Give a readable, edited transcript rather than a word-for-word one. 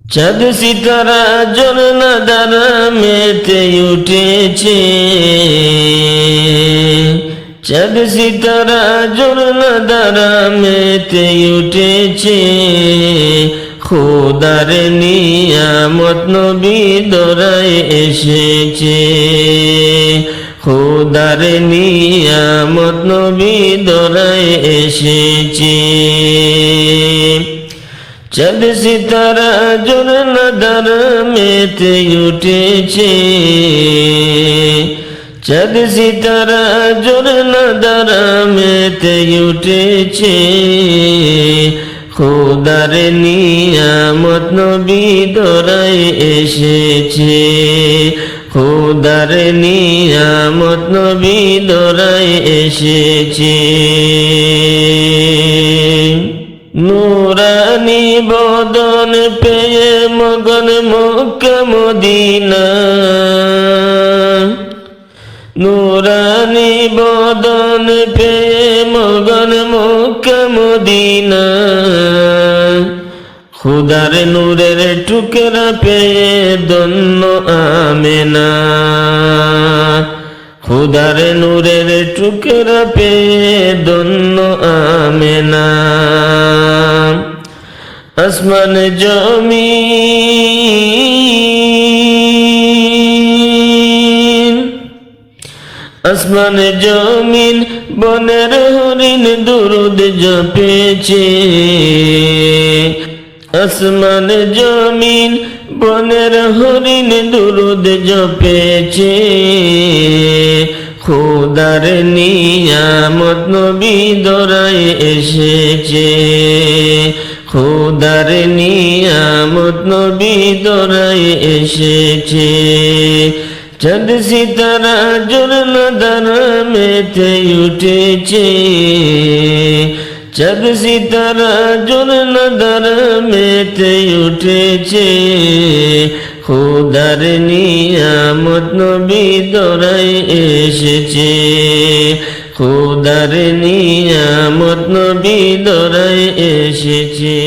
চাঁদ সিতারা ঝর্ণা দ্বারা মেতে উঠেছে, চাঁদ সিতারা ঝর্ণা দ্বারা মেতে উঠেছে, খোদার নিয়ামত নবী দরায় এসেছে, খোদার নিয়ামত নবী দরায় এসেছে। চাঁদ সিতারা ঝর্ণা দ্বারা মেতে উঠেছে, চাঁদ সিতারা ঝর্ণা দ্বারা মেতে উঠেছে, খোদার নিয়ামত নবী দরায় এসেছে, খোদার নিয়ামত নবী দরায় এসেছে। নুরানি বদন পেয়ে মগন মক্কা মদিনা, নুরানি বদন পেয়ে মগন মক্কা মদিনা, খুদার নূরের টুকরা পেয়ে ধন্য আমেনা, খুদার নূরের টুকরা পেয়ে ধন্য আমেনা। আসমান জমিন, আসমান জমিন বনের হরিণ দুরুদ জপেছে, আসমান জমিন বনের হরিণ দুরুদ জপেছে, খোদার নিয়ামত নবী দরায় এসেছে, খোদার নিয়ামত নবী দরায় এসেছে। চাঁদ সিতারা ঝর্ণা দ্বারা মেতে উঠেছে, চাঁদ সিতারা ঝর্ণা দ্বারা মেতে উঠেছে, খোদার নিয়ামত নবী দরায় এসেছে, খোদার নিয়ামত নবী দরায় এসেছে।